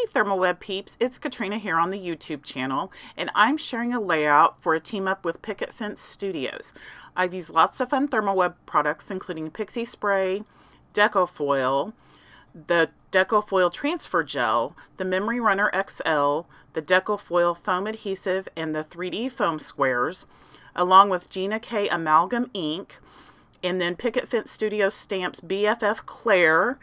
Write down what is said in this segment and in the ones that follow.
ThermOWeb peeps, it's Katrina here on the YouTube channel, and I'm sharing a layout for a team up with Picket Studios. I've used lots of fun ThermOWeb products, including Pixie Spray, Deco Foil, the Deco Foil Transfer Gel, the Memory Runner XL, the Deco Foil Foam Adhesive, and the 3D foam squares, along with Gina Amalgam ink, and then Picket Studios stamps BFF Claire.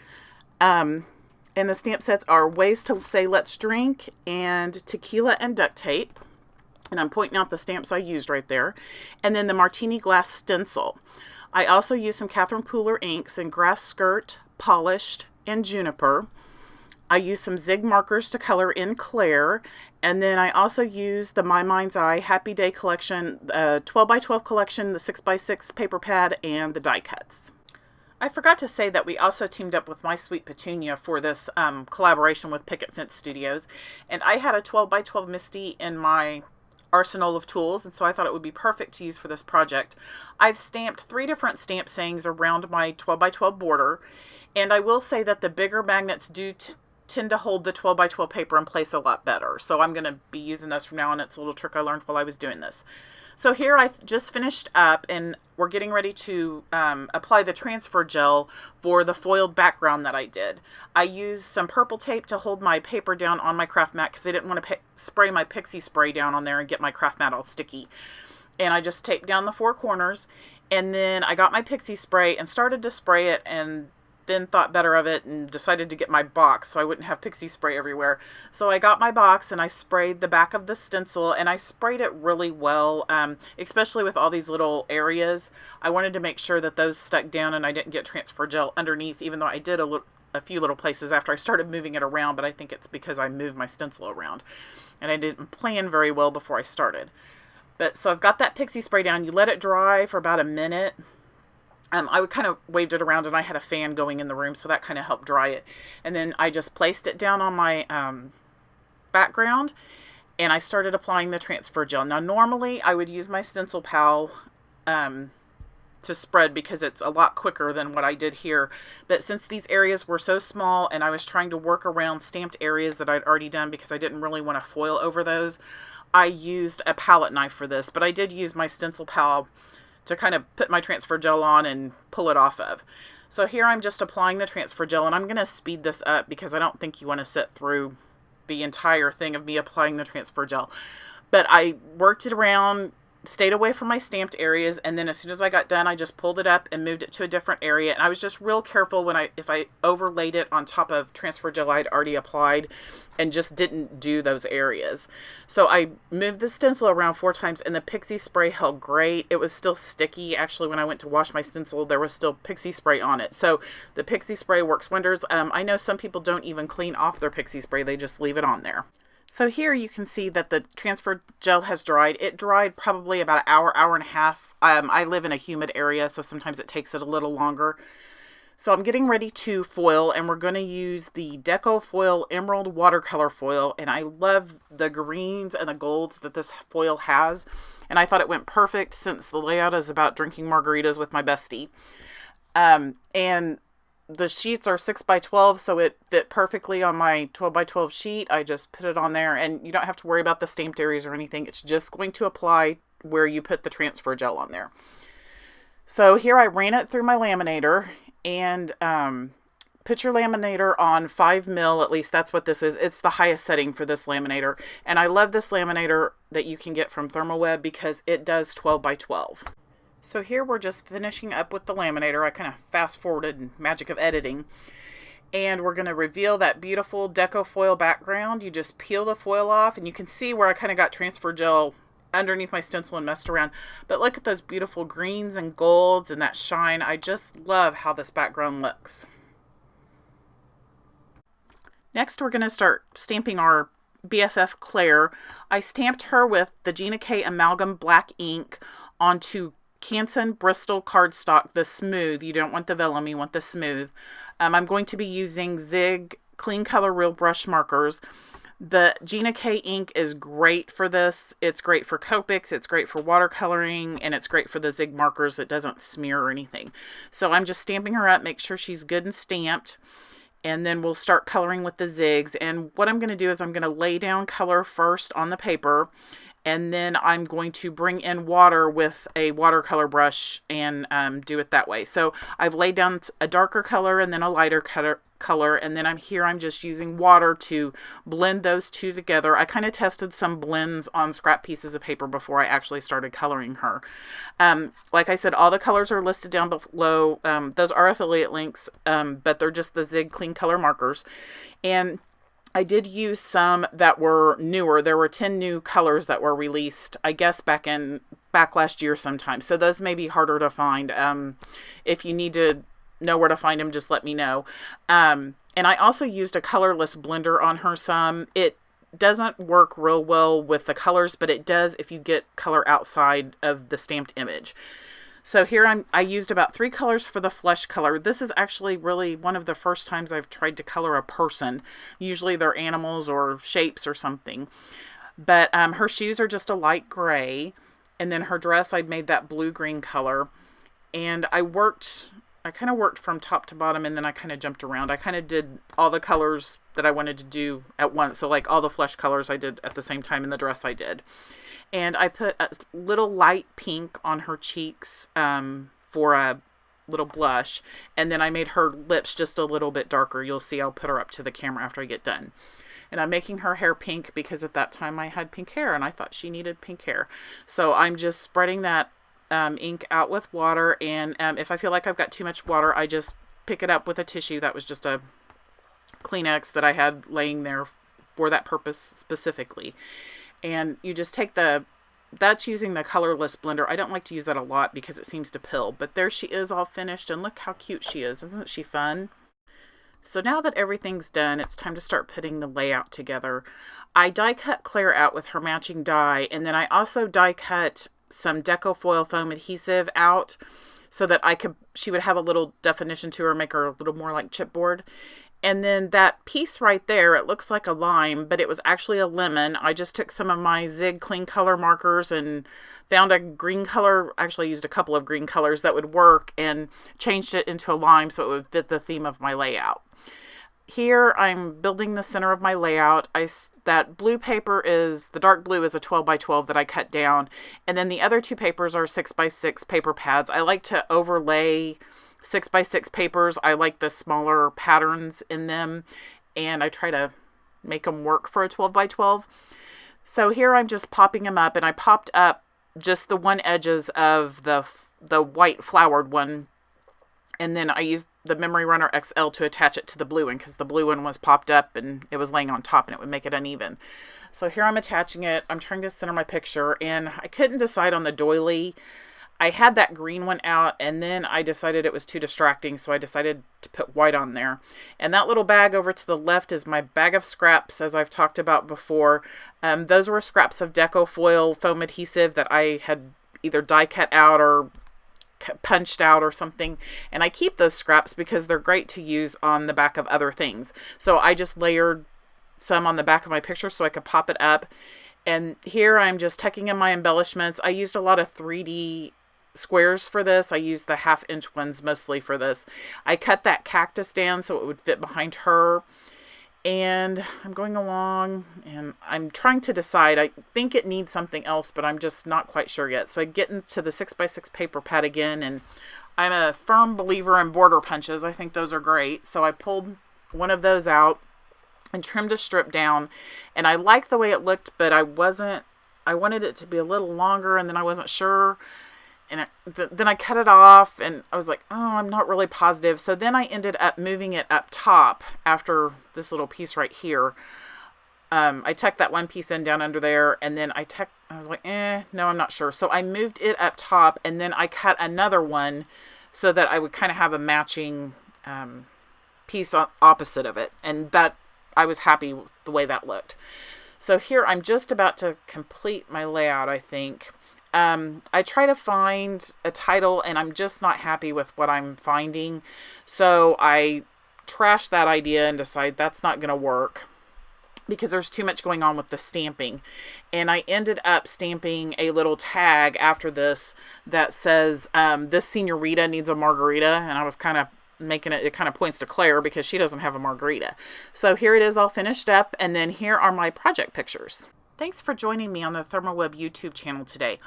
And the stamp sets are Ways to Say Let's Drink and Tequila and Duct Tape. And I'm pointing out the stamps I used right there. And then the Martini Glass Stencil. I also used some Catherine Pooler inks in Grass Skirt, Polished, and Juniper. I used some Zig markers to color in Claire. And then I also used the My Mind's Eye Happy Day collection, 12x12 collection, the 6x6 paper pad, and the die cuts. I forgot to say that we also teamed up with My Sweet Petunia for this collaboration with Picket Studios. And I had a 12x12 MISTI in my arsenal of tools, and so I thought it would be perfect to use for this project. I've stamped 3 different stamp sayings around my 12x12 border, and I will say that the bigger magnets do tend to hold the 12x12 paper in place a lot better. So I'm going to be using those from now on. It's a little trick I learned while I was doing this. So here I've just finished up, and we're getting ready to apply the transfer gel for the foiled background that I did. I used some purple tape to hold my paper down on my craft mat because I didn't want to spray my Pixie Spray down on there and get my craft mat all sticky. And I just taped down the 4 corners, and then I got my Pixie Spray and started to spray it, and then thought better of it and decided to get my box so I wouldn't have Pixie Spray everywhere. So I got my box and I sprayed the back of the stencil, and I sprayed it really well, especially with all these little areas. I wanted to make sure that those stuck down and I didn't get transfer gel underneath, even though I did a few little places after I started moving it around, but I think it's because I moved my stencil around and I didn't plan very well before I started. But so I've got that Pixie Spray down. You let it dry for about a minute. I would kind of waved it around, and I had a fan going in the room, so that kind of helped dry it. And then I just placed it down on my background, and I started applying the transfer gel. Now, normally I would use my stencil pal to spread because it's a lot quicker than what I did here. But since these areas were so small and I was trying to work around stamped areas that I'd already done because I didn't really want to foil over those, I used a palette knife for this. But I did use my stencil pal to kind of put my transfer gel on and pull it off of. So here I'm just applying the transfer gel, and I'm going to speed this up because I don't think you want to sit through the entire thing of me applying the transfer gel. But I worked it around, stayed away from my stamped areas, and then as soon as I got done, I just pulled it up and moved it to a different area. And I was just real careful when if I overlaid it on top of transfer gel I'd already applied and just didn't do those areas. So I moved the stencil around 4 times, and the Pixie Spray held great. It was still sticky. Actually, when I went to wash my stencil, there was still Pixie Spray on it. So the Pixie Spray works wonders. I know some people don't even clean off their Pixie Spray. They just leave it on there. So here you can see that the transfer gel has dried. It dried probably about an hour, hour and a half. I live in a humid area, so sometimes it takes it a little longer. So I'm getting ready to foil, and we're going to use the Deco Foil Emerald Watercolor Foil. And I love the greens and the golds that this foil has. And I thought it went perfect since the layout is about drinking margaritas with my bestie. And the sheets are 6x12, so it fit perfectly on my 12x12 sheet. I just put it on there, and you don't have to worry about the stamped areas or anything. It's just going to apply where you put the transfer gel on there. So here I ran it through my laminator, and put your laminator on 5mm, at least that's what this is. It's the highest setting for this laminator. And I love this laminator that you can get from ThermOWeb because it does 12x12. So here we're just finishing up with the laminator. I kind of fast forwarded, magic of editing. And we're going to reveal that beautiful Deco Foil background. You just peel the foil off, and you can see where I kind of got transfer gel underneath my stencil and messed around. But look at those beautiful greens and golds and that shine. I just love how this background looks. Next, we're going to start stamping our BFF Claire. I stamped her with the Gina Amalgam black ink onto Canson Bristol cardstock, the smooth. You don't want the vellum, you want the smooth. I'm going to be using Zig Clean Color Real Brush markers. The Gina ink is great for this. It's great for Copics, it's great for watercoloring, and it's great for the Zig markers. It doesn't smear or anything. So I'm just stamping her up, make sure she's good and stamped. and then we'll start coloring with the zigs. And what I'm going to do is I'm going to lay down color first on the paper, and then I'm going to bring in water with a watercolor brush and do it that way. So I've laid down a darker color and then a lighter color, and then I'm just using water to blend those two together. I kind of tested some blends on scrap pieces of paper before I actually started coloring her. Like I said, all the colors are listed down below. Those are affiliate links, but they're just the Zig Clean Color markers. And I did use some that were newer. There were 10 new colors that were released, I guess, back last year sometime. So those may be harder to find. If you need to know where to find them, just let me know. And I also used a colorless blender on her some. It doesn't work real well with the colors, but it does if you get color outside of the stamped image. So here I used about 3 colors for the flesh color. This is actually really one of the first times I've tried to color a person. Usually they're animals or shapes or something. But her shoes are just a light gray. And then her dress, I'd made that blue-green color. And I kind of worked from top to bottom, and then I kind of jumped around. I kind of did all the colors that I wanted to do at once. So like all the flesh colors I did at the same time in the dress I did. And I put a little light pink on her cheeks for a little blush. And then I made her lips just a little bit darker. You'll see I'll put her up to the camera after I get done. And I'm making her hair pink because at that time I had pink hair and I thought she needed pink hair. So I'm just spreading that ink out with water. And if I feel like I've got too much water, I just pick it up with a tissue. That was just a Kleenex that I had laying there for that purpose specifically. And you just take that's using the colorless blender. I don't like to use that a lot because it seems to pill, but there she is all finished, and look how cute she is. Isn't she fun? So now that everything's done, it's time to start putting the layout together. I die cut Claire out with her matching die, and then I also die cut some Deco Foil foam adhesive out so that she would have a little definition to her, make her a little more like chipboard. And then that piece right there, it looks like a lime, but it was actually a lemon. I just took some of my Zig Clean Color markers and found a green color. Actually, I used a couple of green colors that would work and changed it into a lime so it would fit the theme of my layout. Here, I'm building the center of my layout. That blue paper the dark blue is a 12 by 12 that I cut down. And then the other 2 papers are 6 by 6 paper pads. I like to overlay 6 by 6 papers. I like the smaller patterns in them, and I try to make them work for a 12 by 12. So here I'm just popping them up, and I popped up just the one edges of the white flowered one, and then I used the Memory Runner XL to attach it to the blue one because the blue one was popped up and it was laying on top and it would make it uneven. So here I'm attaching it. I'm trying to center my picture, and I couldn't decide on the doily. I had that green one out, and then I decided it was too distracting, so I decided to put white on there. And that little bag over to the left is my bag of scraps, as I've talked about before. Those were scraps of Deco Foil foam adhesive that I had either die cut out or punched out or something. And I keep those scraps because they're great to use on the back of other things. So I just layered some on the back of my picture so I could pop it up. And here I'm just tucking in my embellishments. I used a lot of 3D squares for this. I used the 1/2 inch ones mostly for this. I cut that cactus down so it would fit behind her. And I'm going along and I'm trying to decide. I think it needs something else, but I'm just not quite sure yet. So I get into the 6 by 6 paper pad again, and I'm a firm believer in border punches. I think those are great. So I pulled one of those out and trimmed a strip down, and I liked the way it looked, but I wanted it to be a little longer, and then I wasn't sure. And then I cut it off, and I was like, oh, I'm not really positive. So then I ended up moving it up top after this little piece right here. I tucked that one piece in down under there, and then I was like, no, I'm not sure. So I moved it up top, and then I cut another one so that I would kind of have a matching piece opposite of it. And that I was happy with the way that looked. So here I'm just about to complete my layout, I think. I try to find a title, and I'm just not happy with what I'm finding. So I trash that idea and decide that's not going to work because there's too much going on with the stamping. And I ended up stamping a little tag after this that says, this senorita needs a margarita. And I was kind of making it kind of points to Claire because she doesn't have a margarita. So here it is all finished up, and then here are my project pictures. Thanks for joining me on the ThermOWeb YouTube channel today.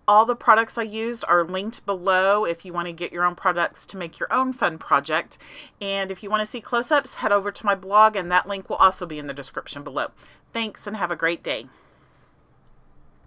All the products I used are linked below if you want to get your own products to make your own fun project. And if you want to see close-ups, head over to my blog, and that link will also be in the description below. Thanks, and have a great day.